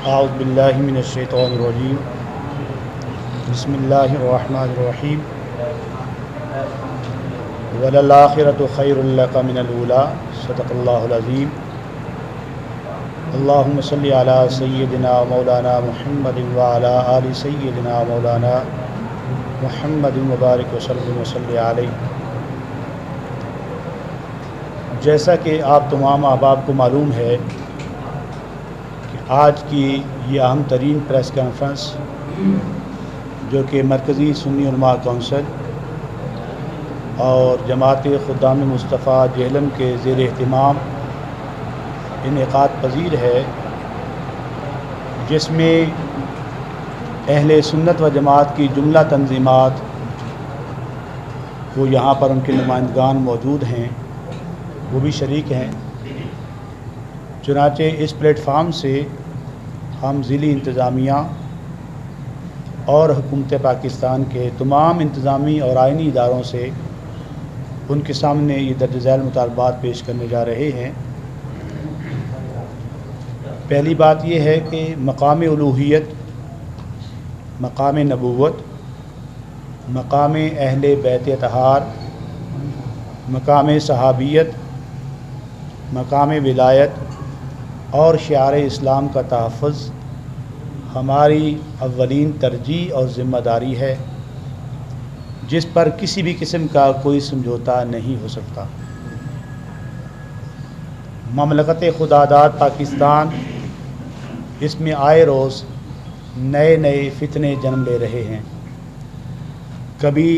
اعوذ باللہ من الشیطان الرجیم بسم اللہ الرحمن الرحیم وَلَلْآخِرَةُ خَيْرٌ لَكَ مِنَ الْأُولَىٰ صدق اللہ العظیم اللہم صلی علی سیدنا مولانا محمد وعلی آل سیدنا مولانا محمد مبارک وسلم وصلی علیہ۔ جیسا کہ آپ تمام احباب کو معلوم ہے کہ آج کی یہ اہم ترین پریس کانفرنس جو کہ مرکزی سنی علماء کونسل اور جماعت خدام مصطفیٰ جہلم کے زیر اہتمام انعقاد پذیر ہے، جس میں اہل سنت و جماعت کی جملہ تنظیمات وہ یہاں پر ان کے نمائندگان موجود ہیں، وہ بھی شریک ہیں۔ چنانچہ اس پلیٹ فارم سے ہم ضلعی انتظامیہ اور حکومت پاکستان کے تمام انتظامی اور آئینی اداروں سے ان کے سامنے یہ درج ذیل مطالبات پیش کرنے جا رہے ہیں۔ پہلی بات یہ ہے کہ مقام الوہیت، مقام نبوت، مقام اہل بیت اطہار، مقام صحابیت، مقام ولایت اور شعار اسلام کا تحفظ ہماری اولین ترجیح اور ذمہ داری ہے، جس پر کسی بھی قسم کا کوئی سمجھوتا نہیں ہو سکتا۔ مملکت خداداد پاکستان اس میں آئے روز نئے نئے فتنے جنم لے رہے ہیں۔ کبھی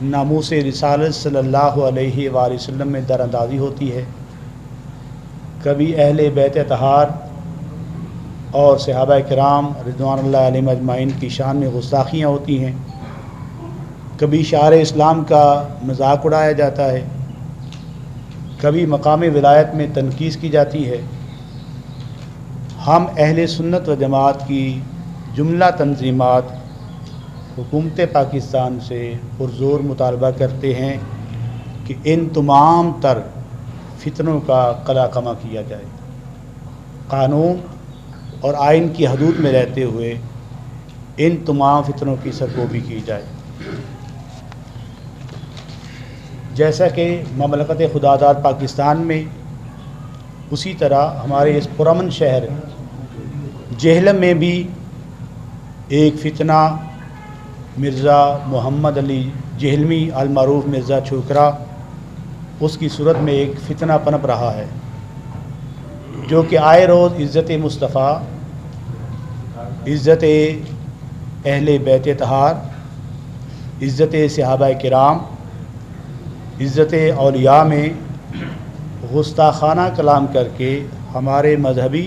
ناموس رسالت صلی اللہ علیہ وآلہ وسلم میں دراندازی ہوتی ہے، کبھی اہل بیت اطہار اور صحابہ کرام رضوان اللہ علیہم اجمعین کی شان میں گستاخیاں ہوتی ہیں، کبھی شعار اسلام کا مذاق اڑایا جاتا ہے، کبھی مقام ولایت میں تنقید کی جاتی ہے۔ ہم اہل سنت و جماعت کی جملہ تنظیمات حکومت پاکستان سے پرزور مطالبہ کرتے ہیں کہ ان تمام تر فتنوں کا قلع کما کیا جائے، قانون اور آئین کی حدود میں رہتے ہوئے ان تمام فتنوں کی سرکوبی کی جائے۔ جیسا کہ مملکت خداداد پاکستان میں، اسی طرح ہمارے اس پرامن شہر جہلم میں بھی ایک فتنہ مرزا محمد علی جہلمی المعروف مرزا چھوکرا، اس کی صورت میں ایک فتنہ پنپ رہا ہے، جو کہ آئے روز عزت مصطفیٰ، عزت اہل بیت اطہار، عزت صحابہ کرام، عزت اولیاء میں گستاخانہ کلام کر کے ہمارے مذہبی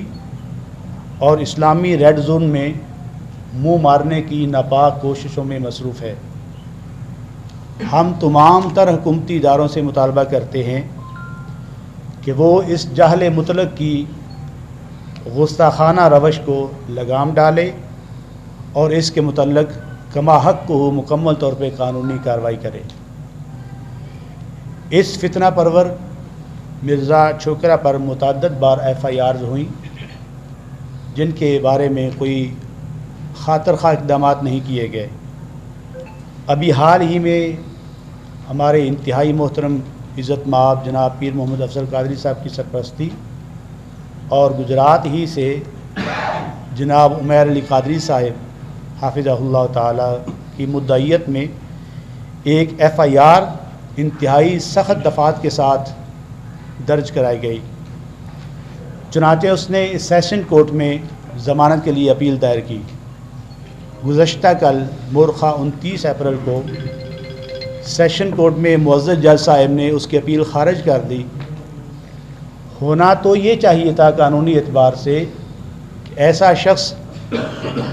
اور اسلامی ریڈ زون میں منہ مارنے کی ناپاک کوششوں میں مصروف ہے۔ ہم تمام تر حکومتی اداروں سے مطالبہ کرتے ہیں کہ وہ اس جہل مطلق کی گستاخانہ روش کو لگام ڈالے اور اس کے متعلق کما حق کو مکمل طور پہ قانونی کارروائی کرے۔ اس فتنہ پرور مرزا چھوکرا پر متعدد بار FIRs ہوئیں، جن کے بارے میں کوئی خاطر خواہ اقدامات نہیں کیے گئے۔ ابھی حال ہی میں ہمارے انتہائی محترم عزت مآب جناب پیر محمد افضل قادری صاحب کی سرپرستی اور گجرات ہی سے جناب عمیر علی قادری صاحب حافظہ اللہ تعالی کی مدعیت میں ایک FIR انتہائی سخت دفعات کے ساتھ درج کرائی گئی۔ چنانچہ اس نے اس سیشن کورٹ میں ضمانت کے لیے اپیل دائر کی۔ گزشتہ کل مورخہ 29 اپریل کو سیشن کورٹ میں معزز جج صاحب نے اس کی اپیل خارج کر دی۔ ہونا تو یہ چاہیے تھا قانونی اعتبار سے کہ ایسا شخص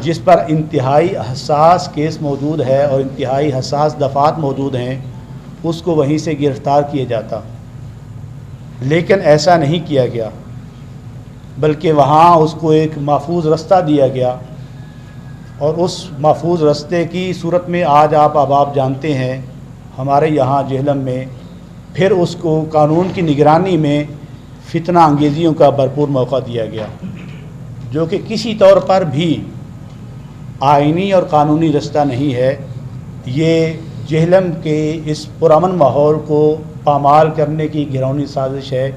جس پر انتہائی حساس کیس موجود ہے اور انتہائی حساس دفعات موجود ہیں، اس کو وہیں سے گرفتار کیا جاتا، لیکن ایسا نہیں کیا گیا، بلکہ وہاں اس کو ایک محفوظ رستہ دیا گیا، اور اس محفوظ رستے کی صورت میں آج آپ احباب جانتے ہیں ہمارے یہاں جہلم میں پھر اس کو قانون کی نگرانی میں فتنہ انگیزیوں کا بھرپور موقع دیا گیا۔ جو کہ کسی طور پر بھی آئینی اور قانونی رستہ نہیں ہے، یہ جہلم کے اس پرامن ماحول کو پامال کرنے کی گھرونی سازش ہے،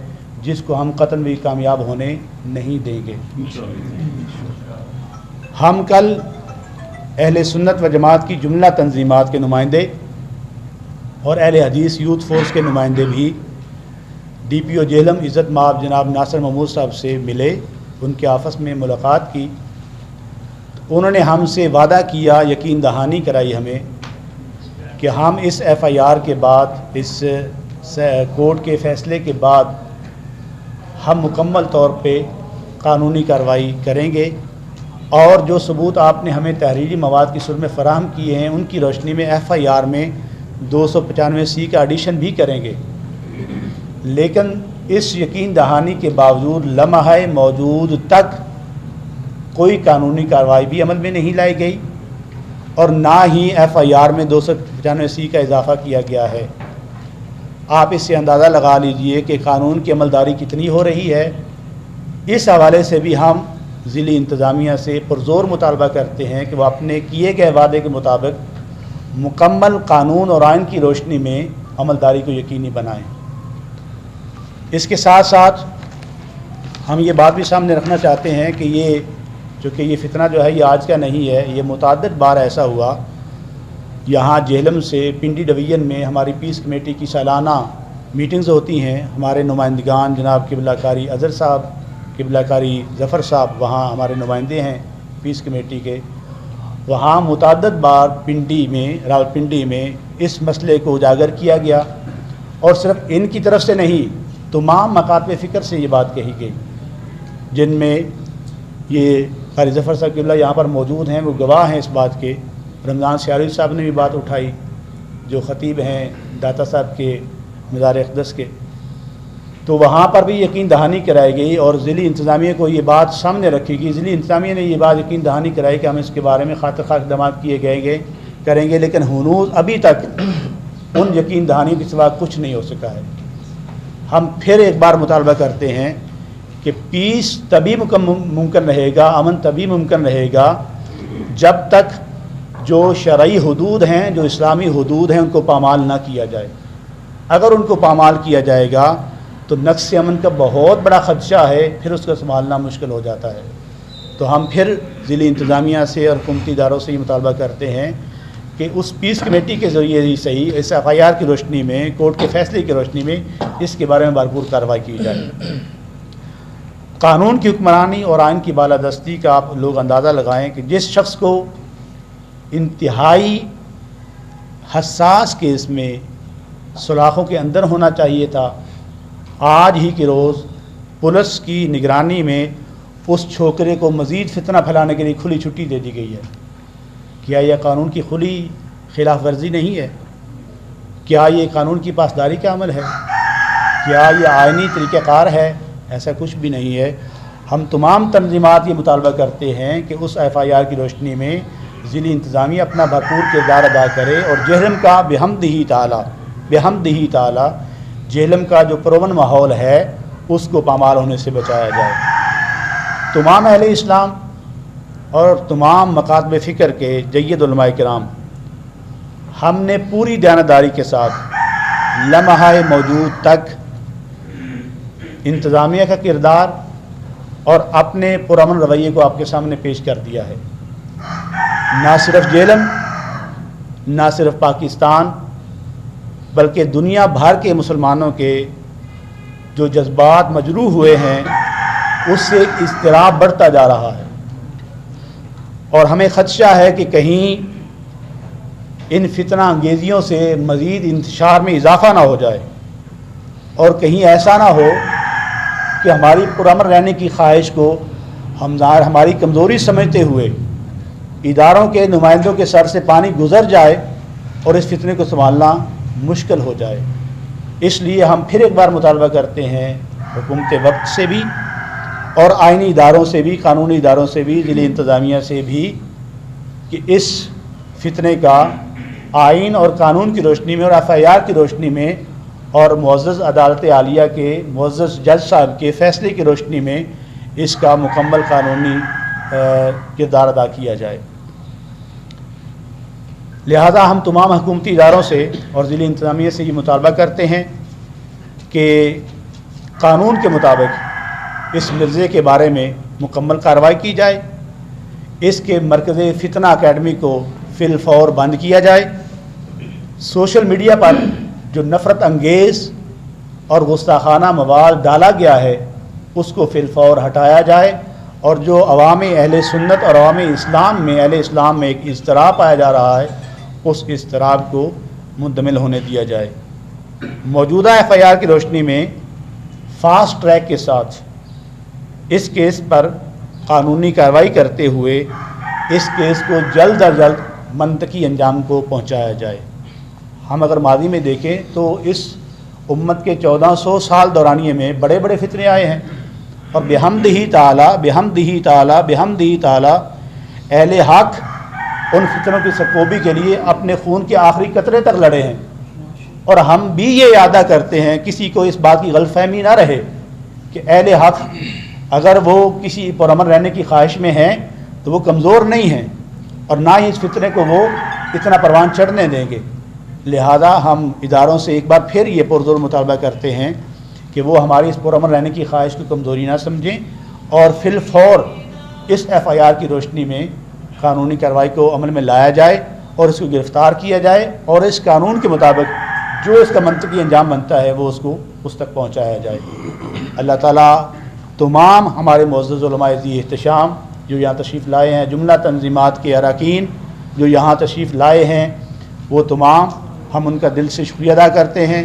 جس کو ہم قطعاً بھی کامیاب ہونے نہیں دیں گے۔ ہم کل اہل سنت و جماعت کی جملہ تنظیمات کے نمائندے اور اہل حدیث یوتھ فورس کے نمائندے بھی ڈی پی او جہلم عزت مآب جناب ناصر محمود صاحب سے ملے، ان کے آفس میں ملاقات کی۔ انہوں نے ہم سے وعدہ کیا، یقین دہانی کرائی ہمیں کہ ہم اس ایف آئی آر کے بعد، اس کورٹ کے فیصلے کے بعد ہم مکمل طور پہ قانونی کارروائی کریں گے، اور جو ثبوت آپ نے ہمیں تحریری مواد کی صورت میں فراہم کیے ہیں، ان کی روشنی میں ایف آئی آر میں 295C کا ایڈیشن بھی کریں گے۔ لیکن اس یقین دہانی کے باوجود لمحہ موجود تک کوئی قانونی کارروائی بھی عمل میں نہیں لائی گئی، اور نہ ہی ایف آئی آر میں 295C کا اضافہ کیا گیا ہے۔ آپ اس سے اندازہ لگا لیجئے کہ قانون کی عملداری کتنی ہو رہی ہے۔ اس حوالے سے بھی ہم ضلعی انتظامیہ سے پرزور مطالبہ کرتے ہیں کہ وہ اپنے کیے گئے وعدے کے مطابق مکمل قانون اور آئین کی روشنی میں عملداری کو یقینی بنائیں۔ اس کے ساتھ ساتھ ہم یہ بات بھی سامنے رکھنا چاہتے ہیں کہ یہ چونکہ یہ فتنہ جو ہے یہ آج کا نہیں ہے، یہ متعدد بار ایسا ہوا۔ یہاں جہلم سے پنڈی ڈویژن میں ہماری پیس کمیٹی کی سالانہ میٹنگز ہوتی ہیں، ہمارے نمائندگان جناب قبلہ کاری اظہر صاحب، قبلہ کاری ظفر صاحب وہاں ہمارے نمائندے ہیں پیس کمیٹی کے۔ وہاں متعدد بار راولپنڈی میں اس مسئلے کو اجاگر کیا گیا، اور صرف ان کی طرف سے نہیں، تمام مکاتب فکر سے یہ بات کہی گئی، جن میں یہ قاری ظفر صاحب قبلہ یہاں پر موجود ہیں، وہ گواہ ہیں اس بات کے۔ رمضان سیاروی صاحب نے بھی بات اٹھائی، جو خطیب ہیں داتا صاحب کے مزار اقدس کے، تو وہاں پر بھی یقین دہانی کرائی گئی، اور ضلعی انتظامیہ کو یہ بات سامنے رکھی گئی۔ ضلعی انتظامیہ نے یہ بات یقین دہانی کرائی کہ ہم اس کے بارے میں خاطر خواہ اقدامات کیے کریں گے، لیکن ہنوز ابھی تک ان یقین دہانی کے سوا کچھ نہیں ہو سکا ہے۔ ہم پھر ایک بار مطالبہ کرتے ہیں کہ پیس تبھی ممکن رہے گا، امن تبھی ممکن رہے گا، جب تک جو شرعی حدود ہیں، جو اسلامی حدود ہیں، ان کو پامال نہ کیا جائے۔ اگر ان کو پامال کیا جائے گا تو نقص امن کا بہت بڑا خدشہ ہے، پھر اس کو سنبھالنا مشکل ہو جاتا ہے۔ تو ہم پھر ضلعی انتظامیہ سے اور حکومتی اداروں سے یہ مطالبہ کرتے ہیں کہ اس پیس کمیٹی کے ذریعے ہی صحیح، اس ایف آئی آر کی روشنی میں، کورٹ کے فیصلے کی روشنی میں اس کے بارے میں بھرپور کارروائی کی جائے۔ قانون کی حکمرانی اور آئین کی بالادستی کا آپ لوگ اندازہ لگائیں کہ جس شخص کو انتہائی حساس کیس میں سلاخوں کے اندر ہونا چاہیے تھا، آج ہی کے روز پولیس کی نگرانی میں اس چھوکرے کو مزید فتنہ پھیلانے کے لیے کھلی چھٹی دے دی گئی ہے۔ کیا یہ قانون کی کھلی خلاف ورزی نہیں ہے؟ کیا یہ قانون کی پاسداری کا عمل ہے؟ کیا یہ آئینی طریقہ کار ہے؟ ایسا کچھ بھی نہیں ہے۔ ہم تمام تنظیمات یہ مطالبہ کرتے ہیں کہ اس ایف آئی آر کی روشنی میں ضلعی انتظامیہ اپنا بھرپور کردار ادا کرے، اور جہلم کا بحمدہ تعالی جہلم کا جو پرامن ماحول ہے اس کو پامال ہونے سے بچایا جائے۔ تمام اہل اسلام اور تمام مکاتب فکر کے جید علماء کرام، ہم نے پوری دیانتداری کے ساتھ لمحہ موجود تک انتظامیہ کا کردار اور اپنے پرامن رویے کو آپ کے سامنے پیش کر دیا ہے۔ نہ صرف جہلم، نہ صرف پاکستان، بلکہ دنیا بھر کے مسلمانوں کے جو جذبات مجروح ہوئے ہیں، اس سے اضطراب بڑھتا جا رہا ہے، اور ہمیں خدشہ ہے کہ کہیں ان فتنہ انگیزیوں سے مزید انتشار میں اضافہ نہ ہو جائے، اور کہیں ایسا نہ ہو کہ ہماری پرامن رہنے کی خواہش کو ہماری کمزوری سمجھتے ہوئے اداروں کے نمائندوں کے سر سے پانی گزر جائے اور اس فتنے کو سنبھالنا مشکل ہو جائے۔ اس لیے ہم پھر ایک بار مطالبہ کرتے ہیں حکومت وقت سے بھی، اور آئینی اداروں سے بھی، قانونی اداروں سے بھی، ضلعی انتظامیہ سے بھی، کہ اس فتنے کا آئین اور قانون کی روشنی میں اور ایف آئی آر کی روشنی میں اور معزز عدالت عالیہ کے معزز جج صاحب کے فیصلے کی روشنی میں اس کا مکمل قانونی کردار ادا کیا جائے۔ لہذا ہم تمام حکومتی اداروں سے اور ضلعی انتظامیہ سے یہ مطالبہ کرتے ہیں کہ قانون کے مطابق اس مرزے کے بارے میں مکمل کارروائی کی جائے، اس کے مرکز فتنہ اکیڈمی کو فی الفور بند کیا جائے، سوشل میڈیا پر جو نفرت انگیز اور گستاخانہ مواد ڈالا گیا ہے اس کو فی الفور ہٹایا جائے، اور جو عوام اہل سنت اور عوام اسلام میں ایک اضطراب پایا جا رہا ہے اس اضطراب کو مندمل ہونے دیا جائے۔ موجودہ ایف آئی آر کی روشنی میں فاسٹ ٹریک کے ساتھ اس کیس پر قانونی کارروائی کرتے ہوئے اس کیس کو جلد از جلد منطقی انجام کو پہنچایا جائے۔ ہم اگر ماضی میں دیکھیں تو اس امت کے 1400 سال دورانیے میں بڑے بڑے فتنے آئے ہیں، اور بحمدہ تعالی اہل حق ان فتنوں کی سرکوبی کے لیے اپنے خون کے آخری قطرے تک لڑے ہیں، اور ہم بھی یہ اعادہ کرتے ہیں، کسی کو اس بات کی غلط فہمی نہ رہے کہ اہل حق اگر وہ کسی پرامن رہنے کی خواہش میں ہیں تو وہ کمزور نہیں ہیں، اور نہ ہی اس فتنے کو وہ اتنا پروان چڑھنے دیں گے۔ لہذا ہم اداروں سے ایک بار پھر یہ پرزور مطالبہ کرتے ہیں کہ وہ ہماری اس پرامن رہنے کی خواہش کو کمزوری نہ سمجھیں، اور فی الفور اس ایف آئی آر کی روشنی میں قانونی کارروائی کو عمل میں لایا جائے اور اس کو گرفتار کیا جائے، اور اس قانون کے مطابق جو اس کا منطقی انجام بنتا ہے وہ اس تک پہنچایا جائے۔ اللہ تعالیٰ تمام ہمارے معزز علماء ذی احتشام جو یہاں تشریف لائے ہیں، جملہ تنظیمات کے اراکین جو یہاں تشریف لائے ہیں، وہ تمام ہم ان کا دل سے شکریہ ادا کرتے ہیں،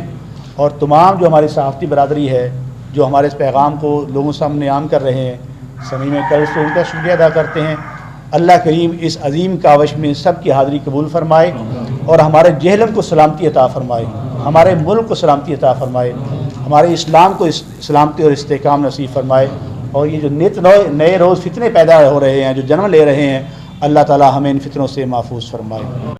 اور تمام جو ہماری صحافتی برادری ہے جو ہمارے اس پیغام کو لوگوں سامنے عام کر رہے ہیں، سمیع قلب سے ان کا شکریہ ادا کرتے ہیں۔ اللہ کریم اس عظیم کاوش میں سب کی حاضری قبول فرمائے، اور ہمارے جہلم کو سلامتی عطا فرمائے، ہمارے ملک کو سلامتی عطا فرمائے، ہمارے اسلام کو سلامتی اور استحکام نصیب فرمائے، اور یہ جو نئے روز فتنے پیدا ہو رہے ہیں، جو جنم لے رہے ہیں، اللہ تعالی ہمیں ان فتنوں سے محفوظ فرمائے۔